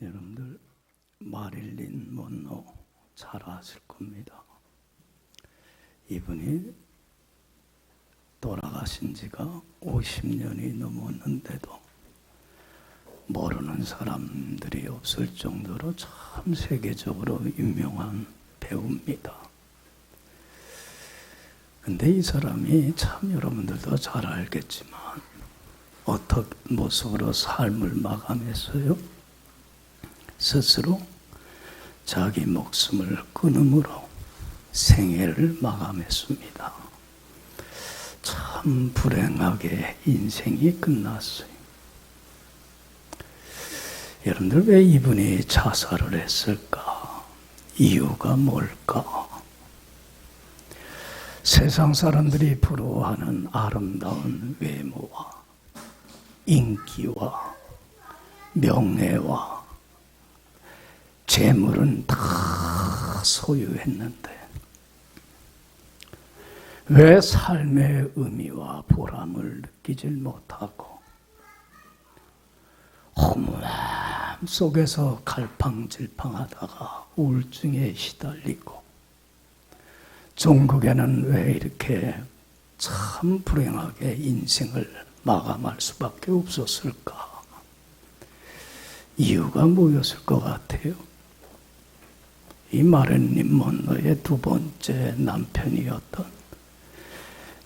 여러분들 마릴린 먼로 잘 아실 겁니다. 이분이 돌아가신 지가 50년이 넘었는데도 모르는 사람들이 없을 정도로 참 세계적으로 유명한 배우입니다. 근데 이 사람이 참 여러분들도 잘 알겠지만 어떤 모습으로 삶을 마감했어요? 스스로 자기 목숨을 끊음으로 생애를 마감했습니다. 참 불행하게 인생이 끝났어요. 여러분들 왜 이분이 자살을 했을까? 이유가 뭘까? 세상 사람들이 부러워하는 아름다운 외모와 인기와 명예와 재물은 다 소유했는데 왜 삶의 의미와 보람을 느끼질 못하고 허무함 속에서 갈팡질팡하다가 우울증에 시달리고 종국에는 왜 이렇게 참 불행하게 인생을 마감할 수밖에 없었을까? 이유가 뭐였을 것 같아요? 이 마릴린 먼로의 두 번째 남편이었던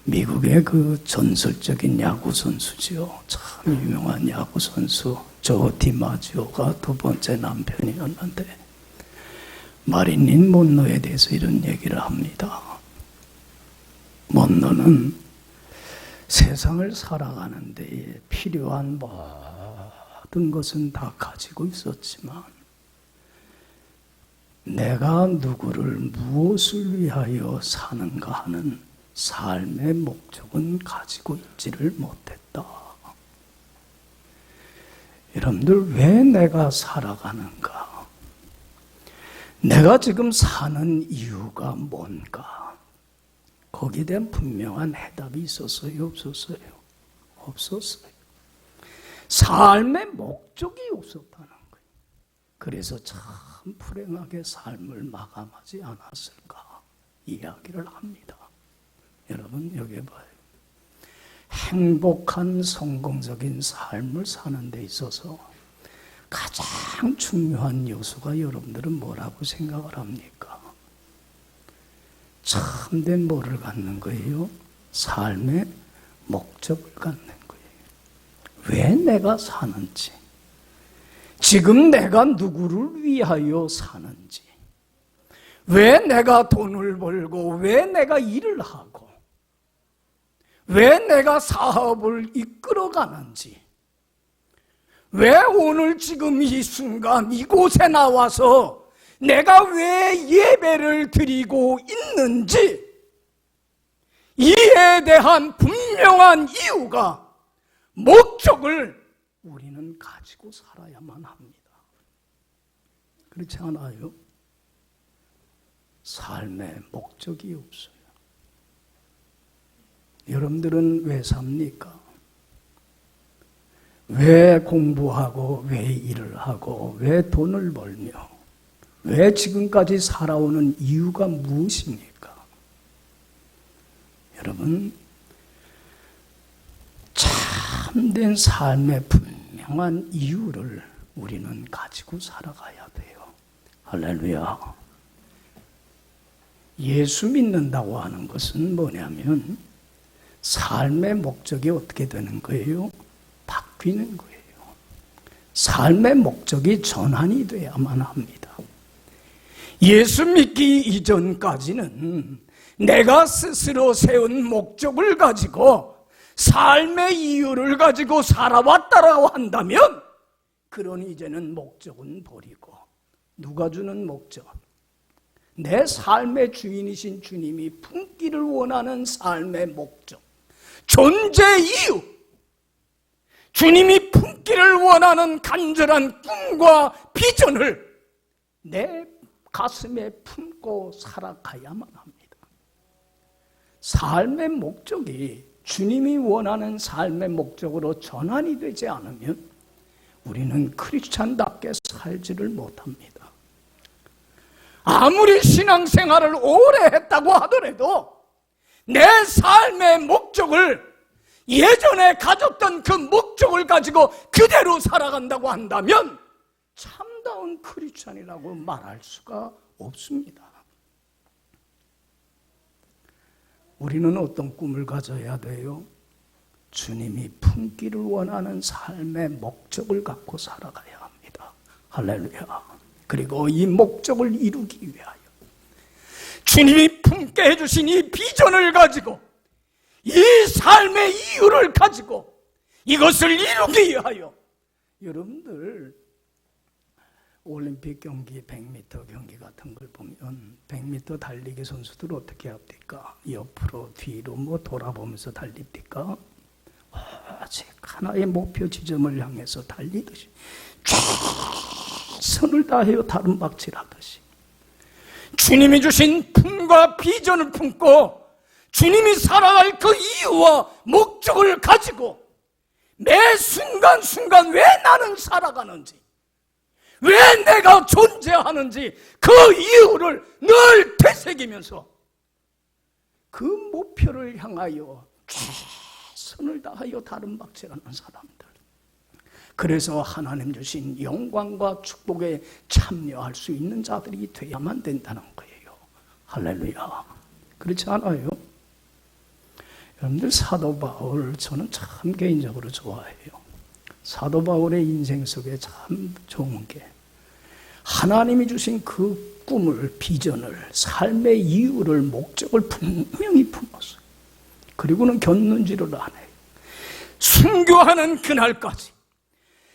미국의 그 전설적인 야구 선수지요. 참 유명한 야구 선수 조 디마지오가 두 번째 남편이었는데 마릴린 먼로에 대해서 이런 얘기를 합니다. 먼로는 세상을 살아가는 데 필요한 모든 것은 다 가지고 있었지만 내가 누구를 무엇을 위하여 사는가 하는 삶의 목적은 가지고 있지를 못했다. 여러분들 왜 내가 살아가는가? 내가 지금 사는 이유가 뭔가? 거기에 대한 분명한 해답이 있었어요? 없었어요? 없었어요. 삶의 목적이 없었다는 거예요. 그래서 참 불행하게 삶을 마감하지 않았을까 이야기를 합니다. 여러분 여기 봐요. 행복한 성공적인 삶을 사는 데 있어서 가장 중요한 요소가 여러분들은 뭐라고 생각을 합니까? 참된 뭐를 갖는 거예요? 삶의 목적을 갖는 거예요. 왜 내가 사는지, 지금 내가 누구를 위하여 사는지, 왜 내가 돈을 벌고, 왜 내가 일을 하고, 왜 내가 사업을 이끌어가는지, 왜 오늘 지금 이 순간 이곳에 나와서 내가 왜 예배를 드리고 있는지 이에 대한 분명한 이유가 목적을 우리는 가지고 살아야만 합니다. 그렇지 않아요? 삶의 목적이 없어요. 여러분들은 왜 삽니까? 왜 공부하고 왜 일을 하고 왜 돈을 벌며 왜 지금까지 살아오는 이유가 무엇입니까? 여러분, 참된 삶의 분명한 이유를 우리는 가지고 살아가야 돼요. 할렐루야. 예수 믿는다고 하는 것은 뭐냐면 삶의 목적이 어떻게 되는 거예요? 바뀌는 거예요. 삶의 목적이 전환이 돼야만 합니다. 예수 믿기 이전까지는 내가 스스로 세운 목적을 가지고 삶의 이유를 가지고 살아왔다라고 한다면 그러니 이제는 목적은 버리고 누가 주는 목적? 내 삶의 주인이신 주님이 품기를 원하는 삶의 목적, 존재 이유, 주님이 품기를 원하는 간절한 꿈과 비전을 내 가슴에 품고 살아가야만 합니다. 삶의 목적이 주님이 원하는 삶의 목적으로 전환이 되지 않으면 우리는 크리스찬답게 살지를 못합니다. 아무리 신앙생활을 오래 했다고 하더라도 내 삶의 목적을, 예전에 가졌던 그 목적을 가지고 그대로 살아간다고 한다면 참다운 크리스찬이라고 말할 수가 없습니다. 우리는 어떤 꿈을 가져야 돼요? 주님이 품기를 원하는 삶의 목적을 갖고 살아가야 합니다. 할렐루야. 그리고 이 목적을 이루기 위하여 주님이 품게 해주신 이 비전을 가지고, 이 삶의 이유를 가지고 이것을 이루기 위하여, 여러분들 올림픽 경기, 100m 경기 같은 걸 보면 100m 달리기 선수들 어떻게 합니까? 옆으로 뒤로 돌아보면서 달립니까? 오직 하나의 목표 지점을 향해서 달리듯이 최선을 다하여 다름박질하듯이 주님이 주신 품과 비전을 품고 주님이 살아갈 그 이유와 목적을 가지고 매 순간순간 왜 나는 살아가는지, 왜 내가 존재하는지 그 이유를 늘 되새기면서 그 목표를 향하여 최선을 다하여 다름박질하는 사람들, 그래서 하나님 주신 영광과 축복에 참여할 수 있는 자들이 돼야만 된다는 거예요. 할렐루야. 그렇지 않아요? 여러분들 사도 바울 저는 참 개인적으로 좋아해요. 사도 바울의 인생 속에 참 좋은 게 하나님이 주신 그 꿈을, 비전을, 삶의 이유를, 목적을 분명히 품었어요. 그리고는 견눈질을 안 해요. 순교하는 그날까지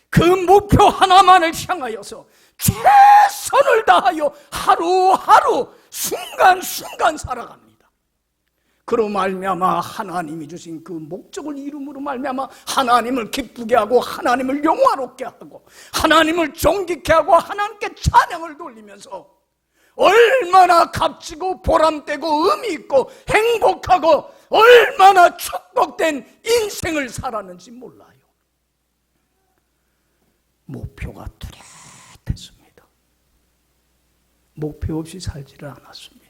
그 목표 하나만을 향하여서 최선을 다하여 하루하루 순간순간 살아갑니다. 그로 말미암아 하나님이 주신 그 목적을 이룸으로 말미암아 하나님을 기쁘게 하고 하나님을 영화롭게 하고 하나님을 존귀케 하고 하나님께 찬양을 돌리면서 얼마나 값지고 보람되고 의미있고 행복하고 얼마나 축복된 인생을 살았는지 몰라요. 목표가 뚜렷했습니다. 목표 없이 살지를 않았습니다.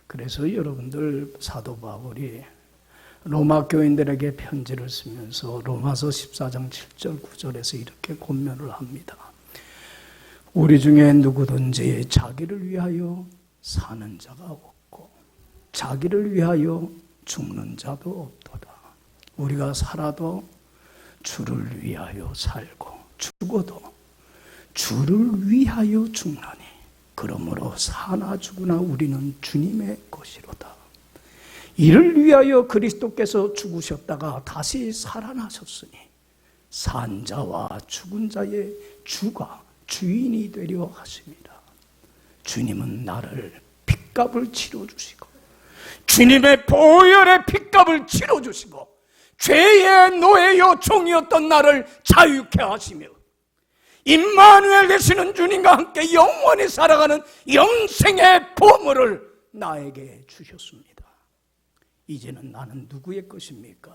그래서 여러분들 사도 바울이 로마 교인들에게 편지를 쓰면서 로마서 14장 7절 9절에서 이렇게 권면을 합니다. 우리 중에 누구든지 자기를 위하여 사는 자가 없고 자기를 위하여 죽는 자도 없도다. 우리가 살아도 주를 위하여 살고 죽어도 주를 위하여 죽나니 그러므로 사나 죽으나 우리는 주님의 것이로다. 이를 위하여 그리스도께서 죽으셨다가 다시 살아나셨으니 산 자와 죽은 자의 주가 주인이 되려 하십니다. 주님은 나를 핏값을 치러주시고 주님의 보혈의 핏값을 치러주시고 죄의 노예요 종이었던 나를 자유케 하시며 임마누엘 되시는 주님과 함께 영원히 살아가는 영생의 보물을 나에게 주셨습니다. 이제는 나는 누구의 것입니까?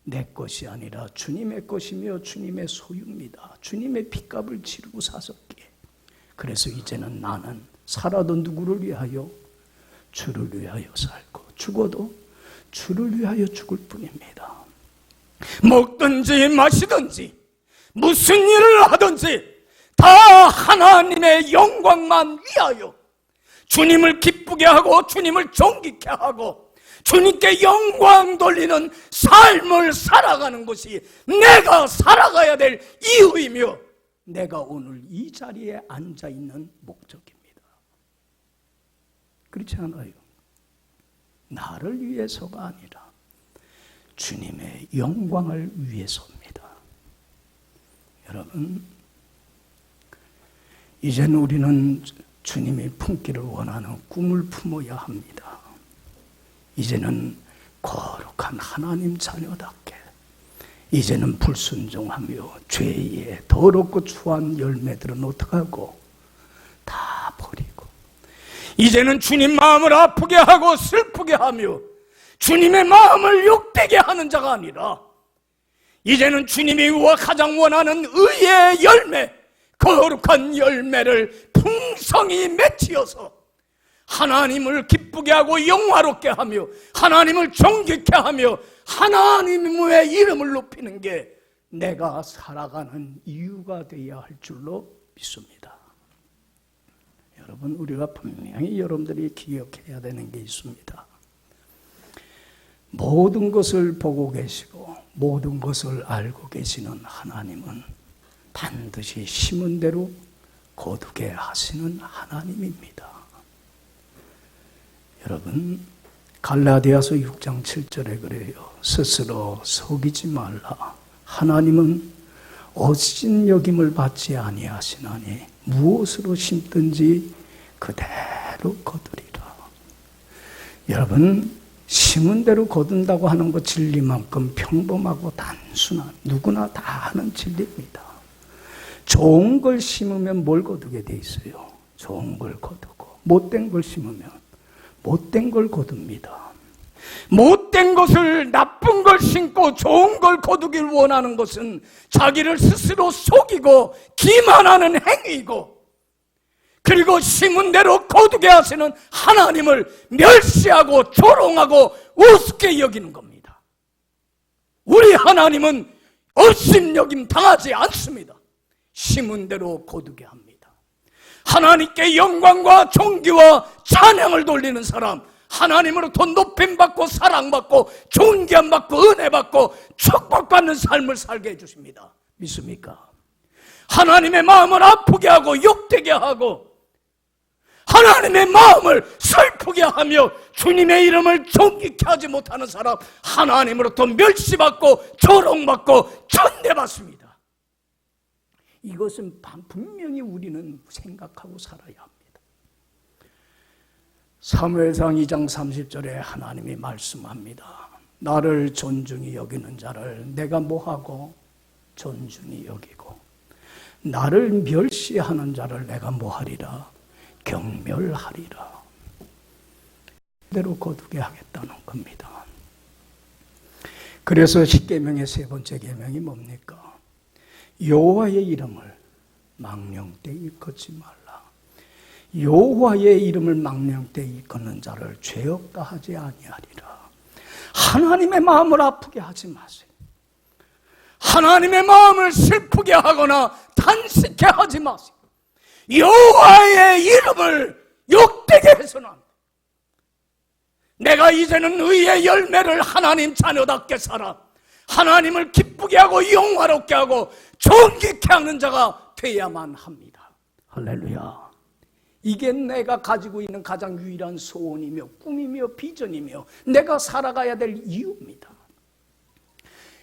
내 것이 아니라 주님의 것이며 주님의 소유입니다. 주님의 핏값을 치르고 사셨기에. 그래서 이제는 나는 살아도 누구를 위하여? 주를 위하여 살고 죽어도 주를 위하여 죽을 뿐입니다. 먹든지 마시든지 무슨 일을 하든지 다 하나님의 영광만 위하여 주님을 기쁘게 하고 주님을 존귀케 하고 주님께 영광 돌리는 삶을 살아가는 것이 내가 살아가야 될 이유이며 내가 오늘 이 자리에 앉아있는 목적입니다. 그렇지 않아요? 나를 위해서가 아니라 주님의 영광을 위해서입니다. 여러분, 이제는 우리는 주님이 품기를 원하는 꿈을 품어야 합니다. 이제는 거룩한 하나님 자녀답게 이제는 불순종하며 죄의 더럽고 추한 열매들은 어떡하고 다 버리고 이제는 주님 마음을 아프게 하고 슬프게 하며 주님의 마음을 욕되게 하는 자가 아니라 이제는 주님이 가장 원하는 의의 열매, 거룩한 열매를 풍성히 맺히어서 하나님을 기쁘게 하고 영화롭게 하며 하나님을 존귀케 하며 하나님의 이름을 높이는 게 내가 살아가는 이유가 되어야 할 줄로 믿습니다. 여러분, 우리가 분명히 여러분들이 기억해야 되는 게 있습니다. 모든 것을 보고 계시고 모든 것을 알고 계시는 하나님은 반드시 심은 대로 거두게 하시는 하나님입니다. 여러분, 갈라디아서 6장 7절에 그래요. 스스로 속이지 말라. 하나님은 어진 여김을 받지 아니하시나니 무엇으로 심든지 그대로 거두리라. 여러분, 심은 대로 거둔다고 하는 것 진리만큼 평범하고 단순한 누구나 다 하는 진리입니다. 좋은 걸 심으면 뭘 거두게 돼 있어요? 좋은 걸 거두고, 못된 걸 심으면 못된 걸 거둡니다. 못된 것을, 나쁜 걸 심고 좋은 걸 거두길 원하는 것은 자기를 스스로 속이고 기만하는 행위이고, 그리고 심은 대로 거두게 하시는 하나님을 멸시하고 조롱하고 우습게 여기는 겁니다. 우리 하나님은 업심여김 당하지 않습니다. 심은 대로 거두게 합니다. 하나님께 영광과 존귀와 찬양을 돌리는 사람, 하나님으로부터 높임받고 사랑받고 존귀함받고 은혜받고 축복받는 삶을 살게 해주십니다. 믿습니까? 하나님의 마음을 아프게 하고 욕되게 하고 하나님의 마음을 슬프게 하며 주님의 이름을 존귀케 하지 못하는 사람, 하나님으로부터 멸시받고 조롱받고 천대받습니다. 이것은 분명히 우리는 생각하고 살아야 합니다. 사무엘상 2장 30절에 하나님이 말씀합니다. 나를 존중히 여기는 자를 내가 뭐하고? 존중히 여기고, 나를 멸시하는 자를 내가 뭐하리라? 경멸하리라. 그대로 거두게 하겠다는 겁니다. 그래서 십계명의 세 번째 계명이 뭡니까? 여호와의 이름을 망령되이 일컫지 말라. 여호와의 이름을 망령되이 일컫는 자를 죄 없다 하지 아니하리라. 하나님의 마음을 아프게 하지 마세요. 하나님의 마음을 슬프게 하거나 탄식케 하지 마세요. 여호와의 이름을 욕되게 해서는 안 돼. 내가 이제는 의의 열매를 하나님 자녀답게 살아 하나님을 기쁘게 하고 영화롭게 하고 존귀케 하는 자가 되어야만 합니다. 할렐루야. 이게 내가 가지고 있는 가장 유일한 소원이며 꿈이며 비전이며 내가 살아가야 될 이유입니다.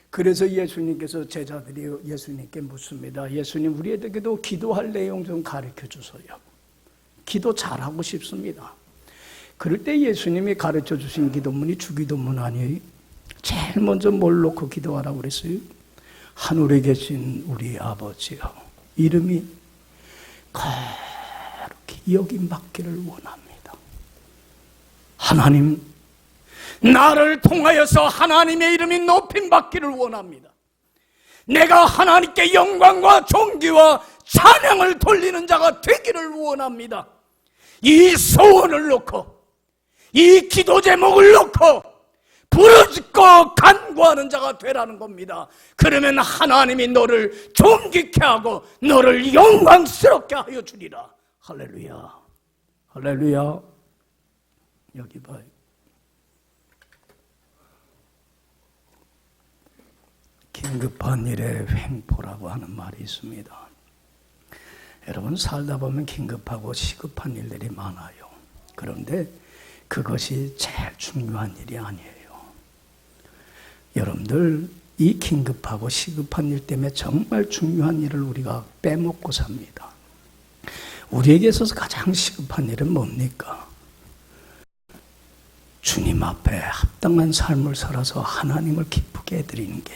그래서 예수님께서 제자들이 예수님께 묻습니다. 예수님, 우리에게도 기도할 내용 좀 가르쳐 주세요. 기도 잘하고 싶습니다. 그럴 때 예수님이 가르쳐 주신 기도문이 주기도문 아니에요? 제일 먼저 뭘 놓고 기도하라고 그랬어요? 하늘에 계신 우리 아버지여, 이름이 거룩히 여김받기를 원합니다. 하나님, 나를 통하여서 하나님의 이름이 높임받기를 원합니다. 내가 하나님께 영광과 존귀와 찬양을 돌리는 자가 되기를 원합니다. 이 소원을 놓고 이 기도 제목을 놓고 부르짖고 간구하는 자가 되라는 겁니다. 그러면 하나님이 너를 존귀케 하고 너를 영광스럽게 하여 주리라. 할렐루야. 할렐루야. 여기 봐요. 긴급한 일에 횡포라고 하는 말이 있습니다. 여러분, 살다 보면 긴급하고 시급한 일들이 많아요. 그런데 그것이 제일 중요한 일이 아니에요. 여러분들, 이 긴급하고 시급한 일 때문에 정말 중요한 일을 우리가 빼먹고 삽니다. 우리에게 있어서 가장 시급한 일은 뭡니까? 주님 앞에 합당한 삶을 살아서 하나님을 기쁘게 해드리는 게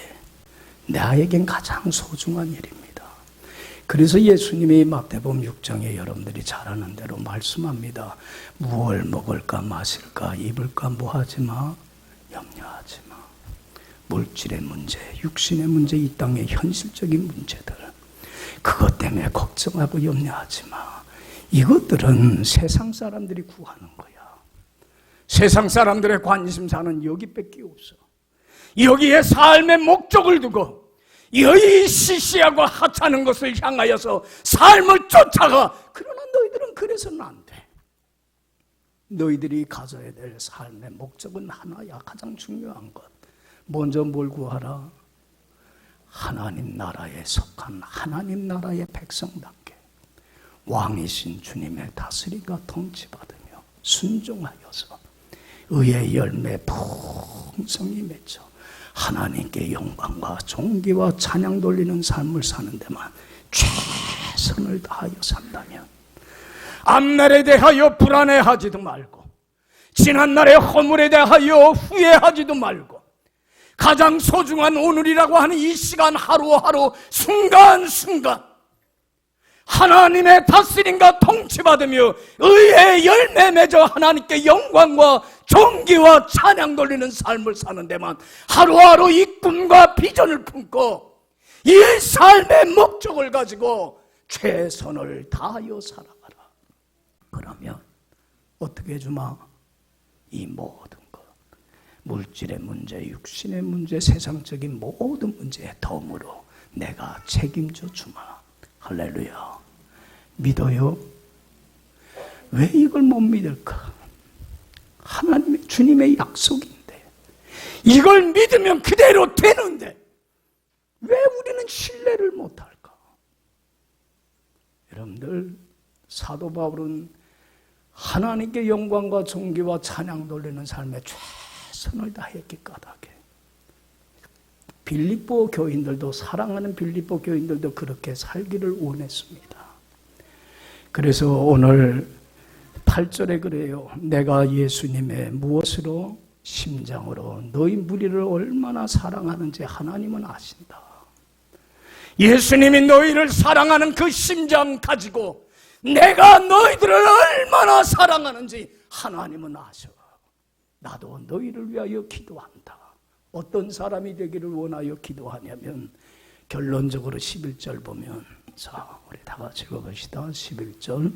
나에겐 가장 소중한 일입니다. 그래서 예수님이 마태복음 6장에 여러분들이 잘 아는 대로 말씀합니다. 무엇을 먹을까 마실까 입을까 뭐하지 마? 염려하지 마. 물질의 문제, 육신의 문제, 이 땅의 현실적인 문제들, 그것 때문에 걱정하고 염려하지 마. 이것들은 세상 사람들이 구하는 거야. 세상 사람들의 관심사는 여기밖에 없어. 여기에 삶의 목적을 두고 여기 시시하고 하찮은 것을 향하여서 삶을 쫓아가. 그러나 너희들은 그래서는 안 돼. 너희들이 가져야 될 삶의 목적은 하나야. 가장 중요한 것. 먼저 뭘 구하라? 하나님 나라에 속한 하나님 나라의 백성답게 왕이신 주님의 다스림과 통치받으며 순종하여서 의의 열매 풍성히 맺어 하나님께 영광과 존귀와 찬양 돌리는 삶을 사는 데만 최선을 다하여 산다면 앞날에 대하여 불안해하지도 말고 지난날의 허물에 대하여 후회하지도 말고 가장 소중한 오늘이라고 하는 이 시간 하루하루 순간순간 하나님의 다스림과 통치받으며 의의 열매 맺어 하나님께 영광과 존귀와 찬양 돌리는 삶을 사는 데만 하루하루 이 꿈과 비전을 품고 이 삶의 목적을 가지고 최선을 다하여 살아가라. 그러면 어떻게 주마? 이 모든 것, 물질의 문제, 육신의 문제, 세상적인 모든 문제에 덤으로 내가 책임져 주마. 할렐루야. 믿어요? 왜 이걸 못 믿을까? 하나님의 주님의 약속인데 이걸 믿으면 그대로 되는데 왜 우리는 신뢰를 못할까? 여러분들, 사도 바울은 하나님께 영광과 존귀와 찬양 돌리는 삶에 최선을 다했기 까닭에 빌립보 교인들도, 사랑하는 빌립보 교인들도 그렇게 살기를 원했습니다. 그래서 오늘 8절에 그래요. 내가 예수님의 무엇으로? 심장으로 너희 무리를 얼마나 사랑하는지 하나님은 아신다. 예수님이 너희를 사랑하는 그 심장 가지고 내가 너희들을 얼마나 사랑하는지 하나님은 아셔. 나도 너희를 위하여 기도한다. 어떤 사람이 되기를 원하여 기도하냐면 결론적으로 11절 보면, 자, 우리 다 같이 읽어봅시다. 11절.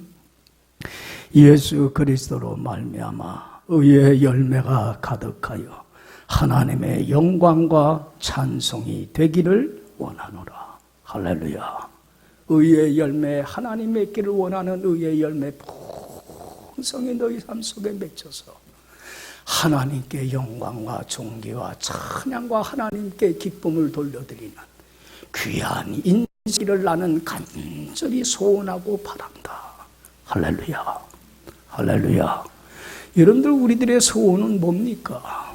예수 그리스도로 말미암아 의의 열매가 가득하여 하나님의 영광과 찬송이 되기를 원하노라. 할렐루야. 의의 열매, 하나님 맺기를 원하는 의의 열매 풍성히 너희 삶 속에 맺혀서 하나님께 영광과 존귀와 찬양과 하나님께 기쁨을 돌려드리는 귀한 인생을 나는 간절히 소원하고 바란다. 할렐루야. 할렐루야. 여러분들, 우리들의 소원은 뭡니까?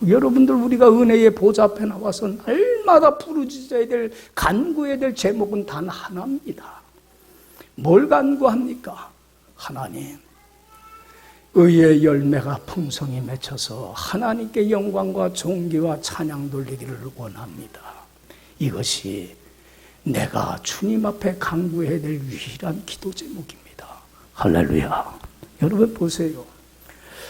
여러분들, 우리가 은혜의 보좌 앞에 나와서 날마다 부르짖어야 될, 간구해야 될 제목은 단 하나입니다. 뭘 간구합니까? 하나님, 의의 열매가 풍성히 맺혀서 하나님께 영광과 존귀와 찬양 돌리기를 원합니다. 이것이 내가 주님 앞에 간구해야 될 유일한 기도 제목입니다. 할렐루야. 여러분 보세요.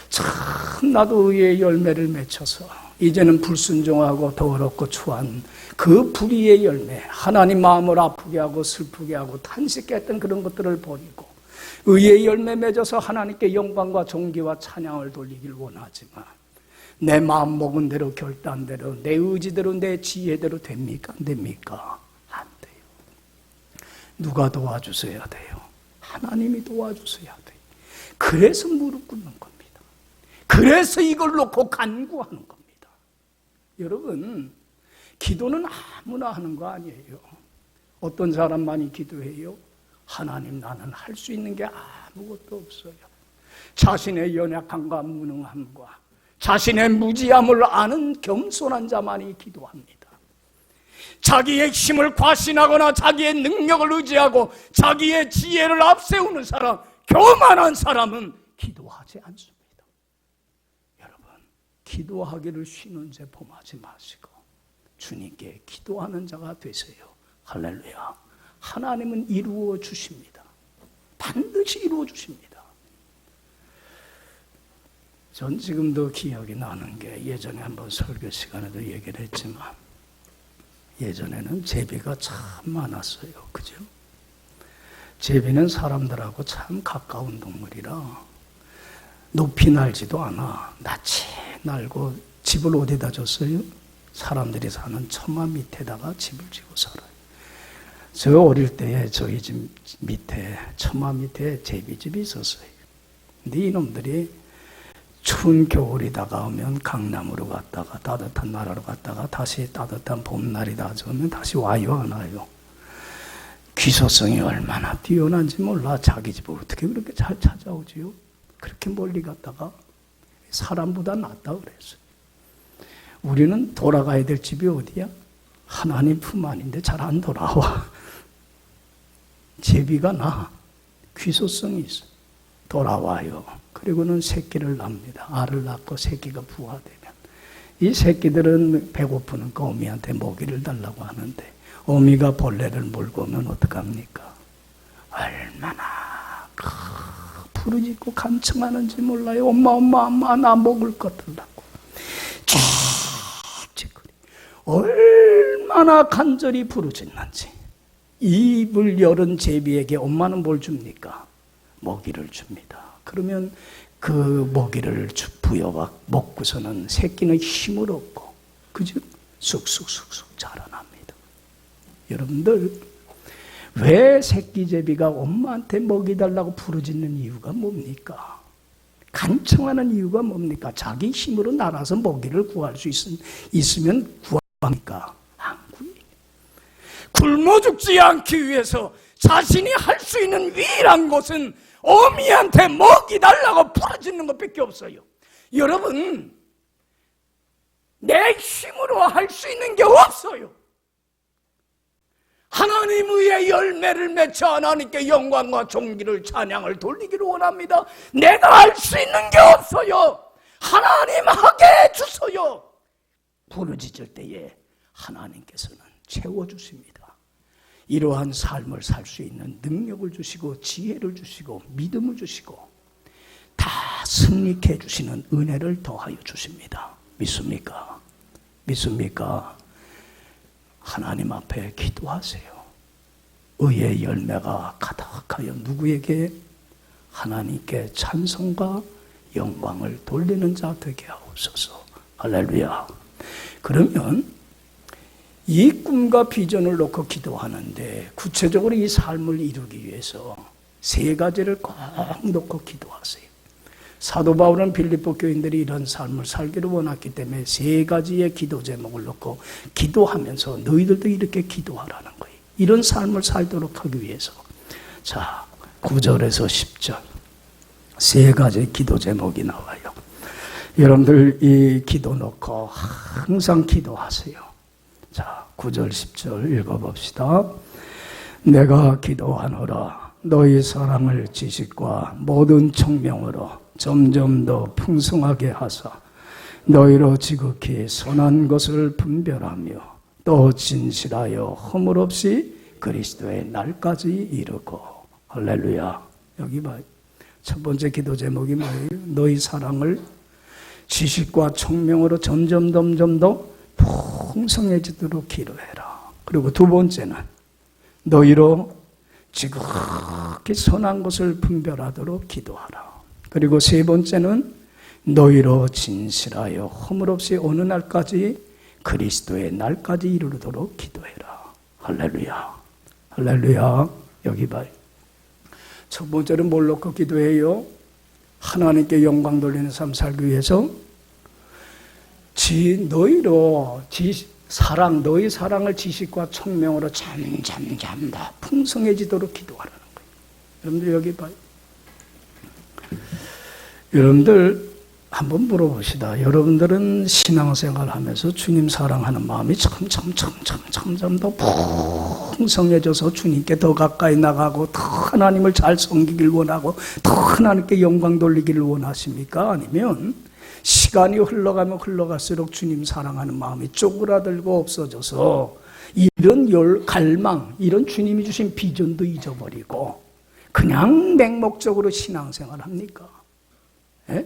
참 나도 의의 열매를 맺혀서 이제는 불순종하고 더럽고 추한 그 불의의 열매, 하나님 마음을 아프게 하고 슬프게 하고 탄식케 했던 그런 것들을 버리고 의의 열매 맺어서 하나님께 영광과 존귀와 찬양을 돌리길 원하지만 내 마음 먹은 대로, 결단대로, 내 의지대로, 내 지혜대로 됩니까? 안 됩니까? 안 돼요. 누가 도와주셔야 돼요? 하나님이 도와주셔야 돼요. 그래서 무릎 꿇는 겁니다. 그래서 이걸 놓고 간구하는 겁니다. 여러분, 기도는 아무나 하는 거 아니에요. 어떤 사람만이 기도해요? 하나님, 나는 할 수 있는 게 아무것도 없어요. 자신의 연약함과 무능함과 자신의 무지함을 아는 겸손한 자만이 기도합니다. 자기의 힘을 과신하거나 자기의 능력을 의지하고 자기의 지혜를 앞세우는 사람, 교만한 사람은 기도하지 않습니다. 여러분, 기도하기를 쉬는 죄 범하지 마시고 주님께 기도하는 자가 되세요. 할렐루야. 하나님은 이루어 주십니다. 반드시 이루어 주십니다. 전 지금도 기억이 나는 게 예전에 한번 설교 시간에도 얘기를 했지만 예전에는 제비가 참 많았어요. 그죠? 제비는 사람들하고 참 가까운 동물이라 높이 날지도 않아. 낯이 날고 집을 어디다 줬어요? 사람들이 사는 처마 밑에다가 집을 지고 살아요. 저 어릴 때에 저희 집 밑에 처마 밑에 제비집이 있었어요. 근데 이놈들이 추운 겨울이 다가오면 강남으로 갔다가 따뜻한 나라로 갔다가 다시 따뜻한 봄날이 다가오면 다시 와요 안 와요? 귀소성이 얼마나 뛰어난지 몰라. 자기 집을 어떻게 그렇게 잘 찾아오지요? 그렇게 멀리 갔다가 사람보다 낫다 그랬어요. 우리는 돌아가야 될 집이 어디야? 하나님 품 안인데 잘 안 돌아와. 제비가 나. 귀소성이 있어. 돌아와요. 그리고는 새끼를 낳습니다. 알을 낳고 새끼가 부화되면 이 새끼들은 배고프니까 어미한테 먹이를 달라고 하는데 어미가 벌레를 몰고 오면 어떡합니까? 얼마나 부르짖고 간청하는지 몰라요. 엄마 나 먹을 것 달라고 찌찌거리 얼마나 간절히 부르짖는지. 입을 열은 제비에게 엄마는 뭘 줍니까? 먹이를 줍니다. 그러면 그 먹이를 부여와 먹고서는 새끼는 힘을 얻고 그죠? 쑥쑥 자라납니다. 여러분들 왜 새끼 제비가 엄마한테 먹이 달라고 부르짖는 이유가 뭡니까? 간청하는 이유가 뭡니까? 자기 힘으로 날아서 먹이를 구할 수 있으면 구합니까? 안 구해요. 굶어 죽지 않기 위해서 자신이 할 수 있는 유일한 것은 어미한테 먹이 달라고 부르짖는 것밖에 없어요. 여러분, 내 힘으로 할 수 있는 게 없어요. 하나님 의의 열매를 맺혀 하나님께 영광과 존귀를 찬양을 돌리기를 원합니다. 내가 할 수 있는 게 없어요. 하나님 하게 해주소요. 부르짖을 때에 하나님께서는 채워주십니다. 이러한 삶을 살 수 있는 능력을 주시고 지혜를 주시고 믿음을 주시고 다 승리케 해주시는 은혜를 더하여 주십니다. 믿습니까? 믿습니까? 하나님 앞에 기도하세요. 의의 열매가 가득하여 누구에게? 하나님께 찬송과 영광을 돌리는 자 되게 하옵소서. 할렐루야. 그러면 이 꿈과 비전을 놓고 기도하는데 구체적으로 이 삶을 이루기 위해서 세 가지를 꼭 놓고 기도하세요. 사도 바울은 빌립보 교인들이 이런 삶을 살기를 원했기 때문에 세 가지의 기도 제목을 놓고 기도하면서 너희들도 이렇게 기도하라는 거예요. 이런 삶을 살도록 하기 위해서. 자, 9절에서 10절 세 가지 기도 제목이 나와요. 여러분들 이 기도 놓고 항상 기도하세요. 자, 9절 10절 읽어봅시다. 내가 기도하노라 너희 사랑을 지식과 모든 청명으로 점점 더 풍성하게 하사 너희로 지극히 선한 것을 분별하며 또 진실하여 허물 없이 그리스도의 날까지 이르고. 할렐루야. 여기 봐요. 첫 번째 기도 제목이 뭐예요? 너희 사랑을 지식과 청명으로 점점 더 풍성해지도록 기도해라. 그리고 두 번째는 너희로 지극히 선한 것을 분별하도록 기도하라. 그리고 세 번째는 너희로 진실하여 허물 없이 어느 날까지 그리스도의 날까지 이르도록 기도해라. 할렐루야. 할렐루야. 여기 봐요. 첫 번째는 뭘 놓고 기도해요? 하나님께 영광 돌리는 삶 살기 위해서 너희 사랑을 지식과 청명으로 점점 더 풍성해지도록 기도하라는 거예요. 여러분들 여기 봐요. 여러분들 한번 물어봅시다. 여러분들은 신앙생활 하면서 주님 사랑하는 마음이 점점 더 풍성해져서 주님께 더 가까이 나가고 더 하나님을 잘 섬기길 원하고 더 하나님께 영광 돌리기를 원하십니까? 아니면 시간이 흘러가면 흘러갈수록 주님 사랑하는 마음이 쪼그라들고 없어져서 이런 갈망, 이런 주님이 주신 비전도 잊어버리고 그냥 맹목적으로 신앙생활 합니까? 예?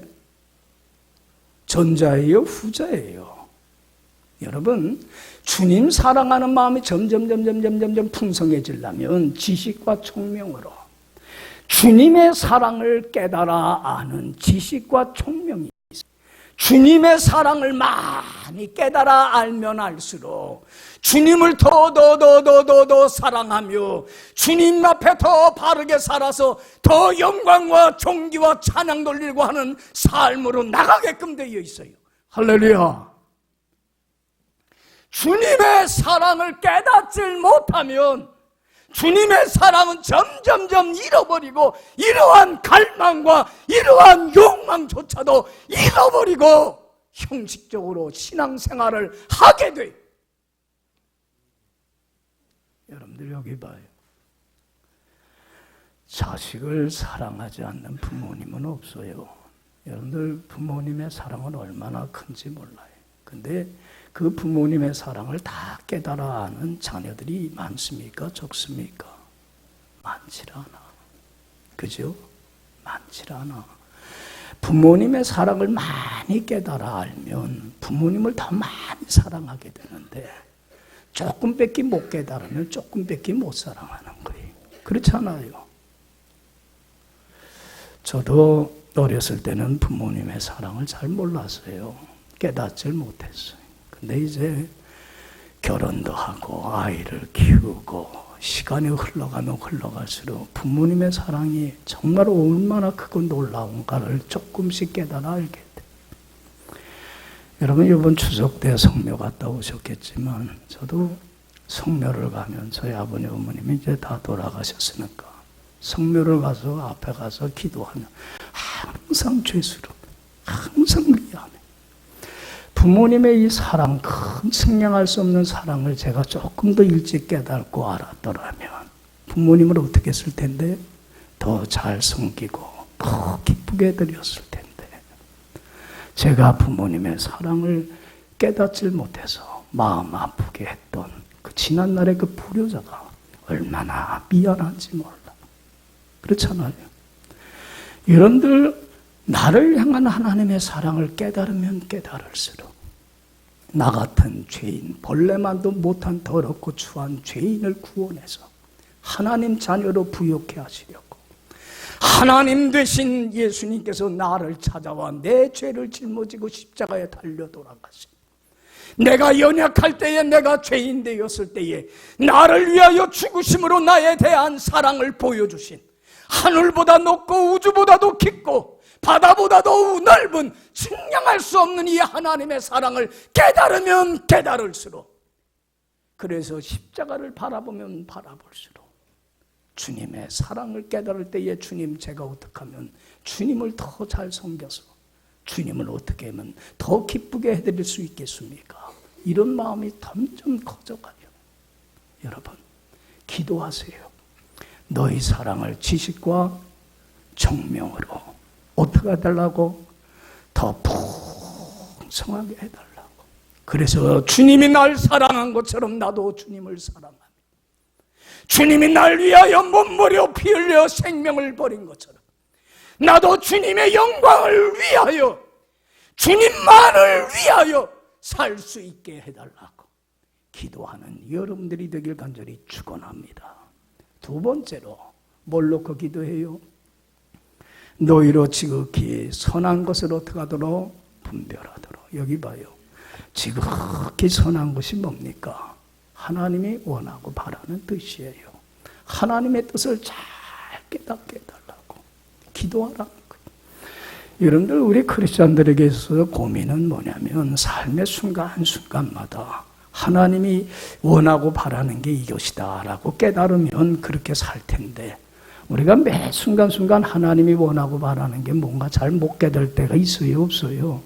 전자예요, 후자예요? 여러분, 주님 사랑하는 마음이 점점 풍성해지려면 지식과 총명으로 주님의 사랑을 깨달아 아는 지식과 총명이 있어요. 주님의 사랑을 많이 깨달아 알면 알수록 주님을 더 사랑하며 주님 앞에 더 바르게 살아서 더 영광과 존귀와 찬양 돌리고 하는 삶으로 나가게끔 되어 있어요. 할렐루야. 주님의 사랑을 깨닫질 못하면 주님의 사랑은 점점 잃어버리고 이러한 갈망과 이러한 욕망조차도 잃어버리고 형식적으로 신앙생활을 하게 돼요. 여러분들 여기 봐요. 자식을 사랑하지 않는 부모님은 없어요. 여러분들 부모님의 사랑은 얼마나 큰지 몰라요. 근데 그 부모님의 사랑을 다 깨달아 아는 자녀들이 많습니까? 적습니까? 많질 않아. 그죠? 많질 않아. 부모님의 사랑을 많이 깨달아 알면 부모님을 더 많이 사랑하게 되는데 조금밖에 못 깨달으면 조금밖에 못 사랑하는 거예요. 그렇잖아요. 저도 어렸을 때는 부모님의 사랑을 잘 몰랐어요. 깨닫질 못했어요. 근데 이제 결혼도 하고 아이를 키우고 시간이 흘러가면 흘러갈수록 부모님의 사랑이 정말 얼마나 크고 놀라운가를 조금씩 깨달아 알게 돼. 여러분 이번 추석 때 성묘 갔다 오셨겠지만 저도 성묘를 가면 저희 아버님 어머님이 이제 다 돌아가셨으니까 성묘를 가서 앞에 가서 기도하면 항상 죄스러워, 항상 미안해. 부모님의 이 사랑, 큰 측량할 수 없는 사랑을 제가 조금 더 일찍 깨닫고 알았더라면 부모님을 어떻게 했을 텐데? 더 잘 섬기고 더 기쁘게 해드렸을 텐데 제가 부모님의 사랑을 깨닫질 못해서 마음 아프게 했던 그 지난날의 그 불효자가 얼마나 미안한지 몰라. 그렇잖아요. 여러분들 나를 향한 하나님의 사랑을 깨달으면 깨달을수록 나 같은 죄인, 벌레만도 못한 더럽고 추한 죄인을 구원해서 하나님 자녀로 부욕해 하시려고 하나님 되신 예수님께서 나를 찾아와 내 죄를 짊어지고 십자가에 달려 돌아가신 내가 연약할 때에 내가 죄인 되었을 때에 나를 위하여 죽으심으로 나에 대한 사랑을 보여주신 하늘보다 높고 우주보다도 깊고 바다보다도 넓은 측량할 수 없는 이 하나님의 사랑을 깨달으면 깨달을수록 그래서 십자가를 바라보면 바라볼수록 주님의 사랑을 깨달을 때에 주님 제가 어떻게 하면 주님을 더 잘 섬겨서 주님을 어떻게 하면 더 기쁘게 해드릴 수 있겠습니까? 이런 마음이 점점 커져가요. 여러분 기도하세요. 너희 사랑을 지식과 청명으로 어떻게 해달라고? 더 풍성하게 해달라고. 그래서 주님이 날 사랑한 것처럼 나도 주님을 사랑합니다. 주님이 날 위하여 몸부려 피 흘려 생명을 버린 것처럼 나도 주님의 영광을 위하여 주님만을 위하여 살 수 있게 해달라고 기도하는 여러분들이 되길 간절히 축원합니다. 두 번째로 뭘 놓고 기도해요? 너희로 지극히 선한 것을 어떻게 하도록? 분별하도록. 여기 봐요. 지극히 선한 것이 뭡니까? 하나님이 원하고 바라는 뜻이에요. 하나님의 뜻을 잘 깨닫게 해달라고 기도하라는 거예요. 여러분들 우리 크리스찬들에게 있어서 고민은 뭐냐면 삶의 순간순간마다 하나님이 원하고 바라는 게 이것이다 라고 깨달으면 그렇게 살 텐데 우리가 매 순간순간 하나님이 원하고 바라는 게 뭔가 잘 못 깨달을 때가 있어요? 없어요?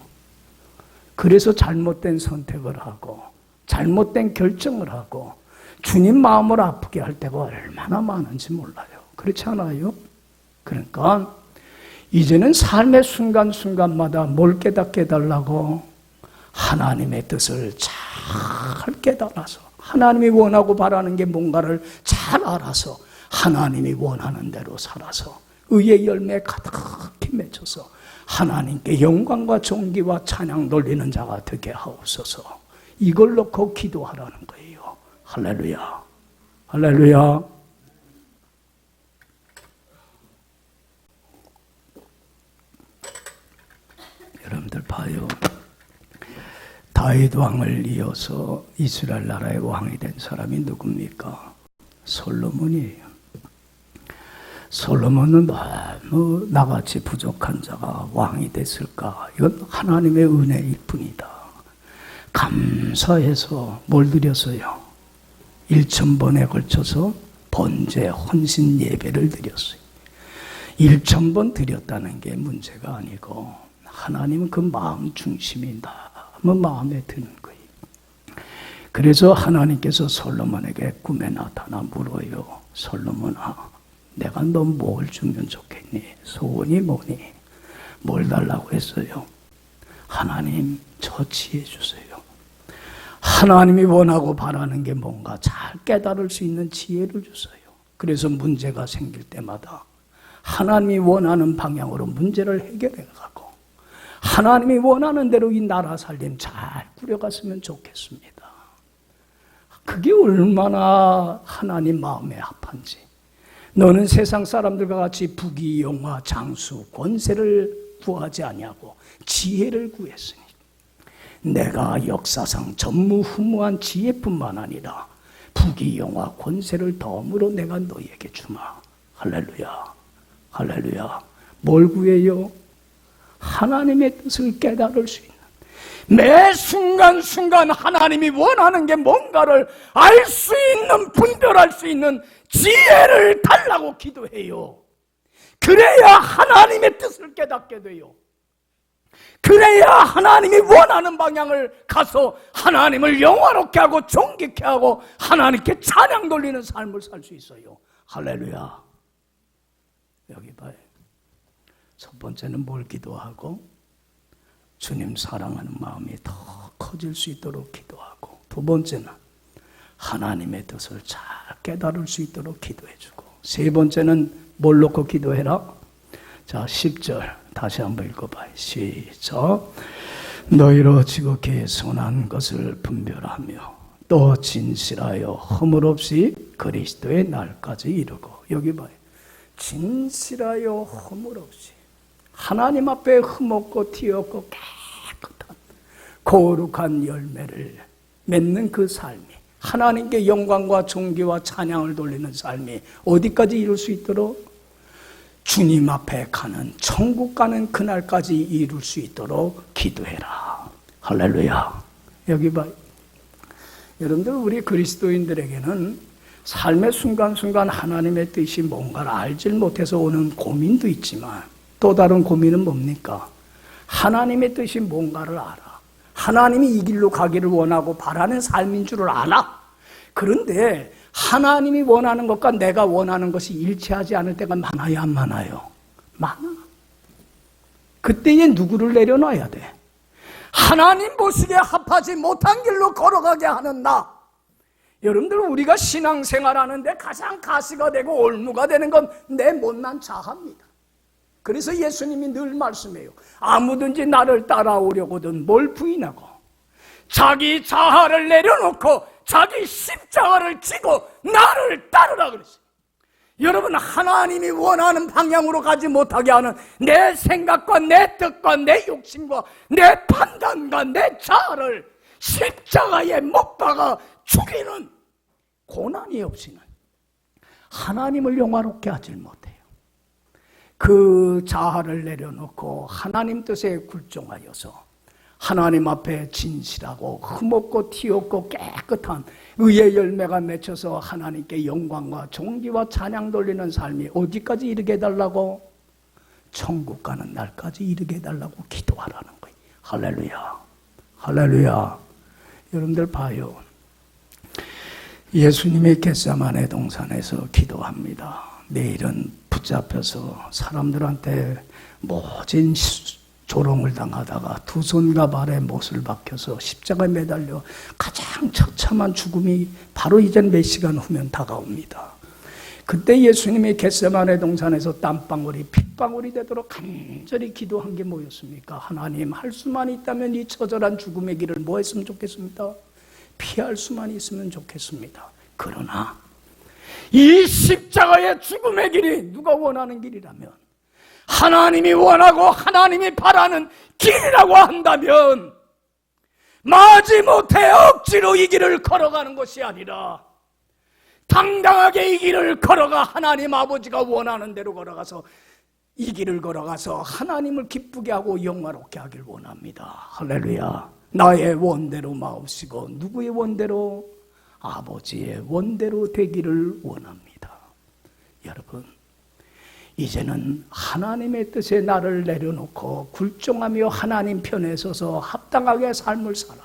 그래서 잘못된 선택을 하고 잘못된 결정을 하고 주님 마음을 아프게 할 때가 얼마나 많은지 몰라요. 그렇지 않아요? 그러니까 이제는 삶의 순간순간마다 뭘 깨닫게 해달라고? 하나님의 뜻을 잘 깨달아서 하나님이 원하고 바라는 게 뭔가를 잘 알아서 하나님이 원하는 대로 살아서 의의 열매 가득히 맺혀서 하나님께 영광과 존귀와 찬양 돌리는 자가 되게 하옵소서. 이걸 놓고 기도하라는 거예요. 할렐루야. 할렐루야. 여러분들 봐요. 다윗 왕을 이어서 이스라엘 나라의 왕이 된 사람이 누굽니까? 솔로몬이에요. 솔로몬은 너무 나같이 부족한 자가 왕이 됐을까? 이건 하나님의 은혜일 뿐이다. 감사해서 뭘 드렸어요? 1000번에 걸쳐서 번제 헌신 예배를 드렸어요. 1000번 드렸다는 게 문제가 아니고 하나님은 그 마음 중심이 너무 마음에 드는 거예요. 그래서 하나님께서 솔로몬에게 꿈에 나타나 물어요. 솔로몬아, 내가 너 뭘 주면 좋겠니? 소원이 뭐니? 뭘 달라고 했어요? 하나님, 저 지혜 주세요. 하나님이 원하고 바라는 게 뭔가 잘 깨달을 수 있는 지혜를 주세요. 그래서 문제가 생길 때마다 하나님이 원하는 방향으로 문제를 해결해 가고 하나님이 원하는 대로 이 나라 살림 잘 꾸려갔으면 좋겠습니다. 그게 얼마나 하나님 마음에 합한지. 너는 세상 사람들과 같이 부귀영화, 장수, 권세를 구하지 아니하고 지혜를 구했으니 내가 역사상 전무후무한 지혜뿐만 아니라 부귀영화, 권세를 덤으로 내가 너희에게 주마. 할렐루야. 할렐루야. 뭘 구해요? 하나님의 뜻을 깨달을 수 있는, 매 순간순간 하나님이 원하는 게 뭔가를 알 수 있는, 분별할 수 있는 지혜를 달라고 기도해요. 그래야 하나님의 뜻을 깨닫게 돼요. 그래야 하나님이 원하는 방향을 가서 하나님을 영화롭게 하고 존귀케 하고 하나님께 찬양 돌리는 삶을 살 수 있어요. 할렐루야. 여기 봐요. 첫 번째는 뭘 기도하고? 주님 사랑하는 마음이 더 커질 수 있도록 기도하고, 두 번째는 하나님의 뜻을 잘 깨달을 수 있도록 기도해주고, 세 번째는 뭘 놓고 기도해라? 자, 10절 다시 한번 읽어봐요. 시작. 너희로 지극히 선한 것을 분별하며 또 진실하여 허물 없이 그리스도의 날까지 이르고. 여기 봐요. 진실하여 허물 없이 하나님 앞에 흠없고 티없고 깨끗한 거룩한 열매를 맺는 그 삶이, 하나님께 영광과 존귀와 찬양을 돌리는 삶이 어디까지 이룰 수 있도록? 주님 앞에 가는, 천국 가는 그날까지 이룰 수 있도록 기도해라. 할렐루야. 여기 봐요. 여러분들, 우리 그리스도인들에게는 삶의 순간순간 하나님의 뜻이 뭔가를 알질 못해서 오는 고민도 있지만, 또 다른 고민은 뭡니까? 하나님의 뜻이 뭔가를 알아. 하나님이 이 길로 가기를 원하고 바라는 삶인 줄을 알아. 그런데 하나님이 원하는 것과 내가 원하는 것이 일치하지 않을 때가 많아요, 안 많아요? 많아. 그때에 누구를 내려놔야 돼? 하나님 보시기에 합하지 못한 길로 걸어가게 하는 나. 여러분들, 우리가 신앙생활하는데 가장 가시가 되고 올무가 되는 건 내 못난 자아입니다. 그래서 예수님이 늘 말씀해요. 아무든지 나를 따라오려거든 뭘 부인하고 자기 자아를 내려놓고 자기 십자가를 지고 나를 따르라 그랬어요. 여러분, 하나님이 원하는 방향으로 가지 못하게 하는 내 생각과 내 뜻과 내 욕심과 내 판단과 내 자아를 십자가에 못 박아 죽이는 고난이 없이는 하나님을 영화롭게 하질 못해요. 그 자아를 내려놓고 하나님 뜻에 굴종하여서 하나님 앞에 진실하고 흠없고 티없고 깨끗한 의의 열매가 맺혀서 하나님께 영광과 존귀와 찬양 돌리는 삶이 어디까지 이르게 해달라고? 천국 가는 날까지 이르게 해달라고 기도하라는 거예요. 할렐루야. 할렐루야. 여러분들 봐요. 예수님이 겟세마네 동산에서 기도합니다. 내일은 붙잡혀서 사람들한테 모진 조롱을 당하다가 두 손과 발에 못을 박혀서 십자가에 매달려 가장 처참한 죽음이 바로 이젠 몇 시간 후면 다가옵니다. 그때 예수님이 겟세마네 동산에서 땀방울이 핏방울이 되도록 간절히 기도한 게 뭐였습니까? 하나님, 할 수만 있다면 이 처절한 죽음의 길을 뭐 했으면 좋겠습니다? 피할 수만 있으면 좋겠습니다. 그러나 이 십자가의 죽음의 길이 누가 원하는 길이라면, 하나님이 원하고 하나님이 바라는 길이라고 한다면 마지못해 억지로 이 길을 걸어가는 것이 아니라 당당하게 이 길을 걸어가 하나님 아버지가 원하는 대로 걸어가서 이 길을 걸어가서 하나님을 기쁘게 하고 영화롭게 하길 원합니다. 할렐루야. 나의 원대로 마옵시고 누구의 원대로? 아버지의 원대로 되기를 원합니다. 여러분, 이제는 하나님의 뜻에 나를 내려놓고 굴종하며 하나님 편에 서서 합당하게 삶을 살아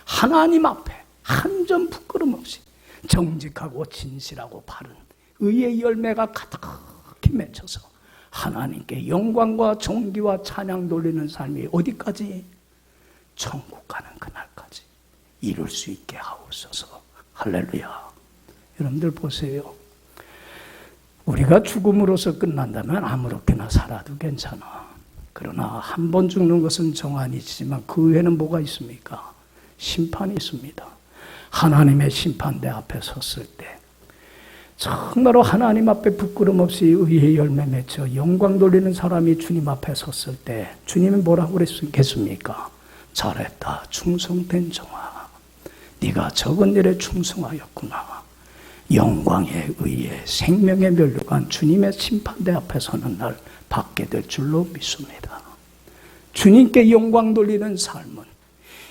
하나님 앞에 한 점 부끄럼 없이 정직하고 진실하고 바른 의의 열매가 가득히 맺혀서 하나님께 영광과 존귀와 찬양 돌리는 삶이 어디까지? 천국 가는 그날까지 이룰 수 있게 하옵소서. 할렐루야. 여러분들 보세요. 우리가 죽음으로써 끝난다면 아무렇게나 살아도 괜찮아. 그러나 한 번 죽는 것은 정한이지만 그 외에는 뭐가 있습니까? 심판이 있습니다. 하나님의 심판대 앞에 섰을 때 정말로 하나님 앞에 부끄럼 없이 의의 열매 맺혀 영광 돌리는 사람이 주님 앞에 섰을 때 주님이 뭐라고 그랬겠습니까? 잘했다, 충성된 종아. 네가 적은 일에 충성하였구나. 영광의 의의 생명의 면류관 주님의 심판대 앞에 서는 날 받게 될 줄로 믿습니다. 주님께 영광 돌리는 삶은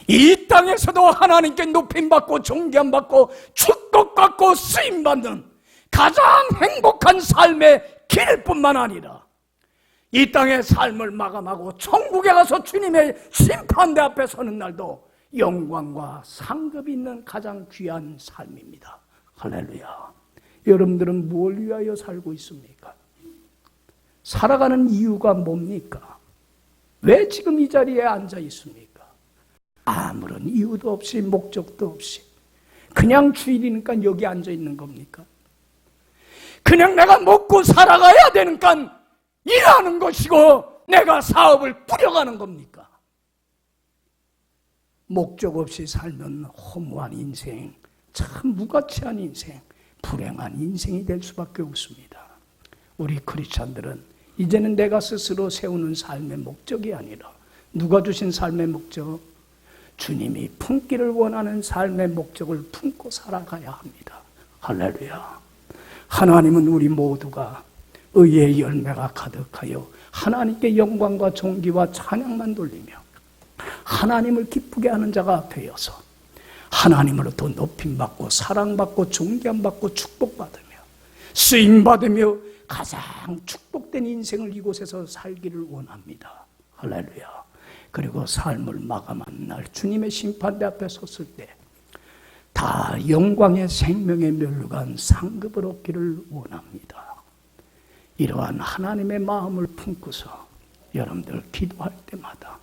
이 땅에서도 하나님께 높임받고 존경받고 축복받고 쓰임받는 가장 행복한 삶의 길뿐만 아니라 이 땅의 삶을 마감하고 천국에 가서 주님의 심판대 앞에 서는 날도 영광과 상급이 있는 가장 귀한 삶입니다. 할렐루야. 여러분들은 뭘 위하여 살고 있습니까? 살아가는 이유가 뭡니까? 왜 지금 이 자리에 앉아 있습니까? 아무런 이유도 없이 목적도 없이 그냥 주일이니까 여기 앉아 있는 겁니까? 그냥 내가 먹고 살아가야 되니까 일하는 것이고 내가 사업을 꾸려가는 겁니까? 목적 없이 살면 허무한 인생, 참 무가치한 인생, 불행한 인생이 될 수밖에 없습니다. 우리 크리스찬들은 이제는 내가 스스로 세우는 삶의 목적이 아니라 누가 주신 삶의 목적? 주님이 품기를 원하는 삶의 목적을 품고 살아가야 합니다. 할렐루야. 하나님은 우리 모두가 의의 열매가 가득하여 하나님께 영광과 존귀와 찬양만 돌리며 하나님을 기쁘게 하는 자가 되어서 하나님으로부터 높임받고 사랑받고 존경받고 축복받으며 쓰임받으며 가장 축복된 인생을 이곳에서 살기를 원합니다. 할렐루야. 그리고 삶을 마감한 날 주님의 심판대 앞에 섰을 때 다 영광의 생명의 면류관 상급을 얻기를 원합니다. 이러한 하나님의 마음을 품고서 여러분들 기도할 때마다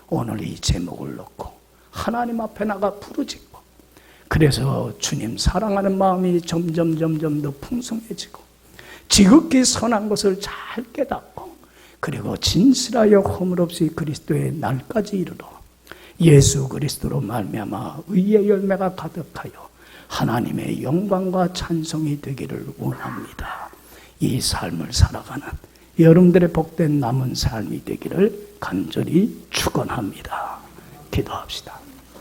오늘 이 제목을 놓고 하나님 앞에 나가 부르짖고 그래서 주님 사랑하는 마음이 점점 더 풍성해지고 지극히 선한 것을 잘 깨닫고 그리고 진실하여 허물 없이 그리스도의 날까지 이르러 예수 그리스도로 말미암아 의의 열매가 가득하여 하나님의 영광과 찬송이 되기를 원합니다. 이 삶을 살아가는 여러분들의 복된 남은 삶이 되기를 간절히 축원합니다. 기도합시다.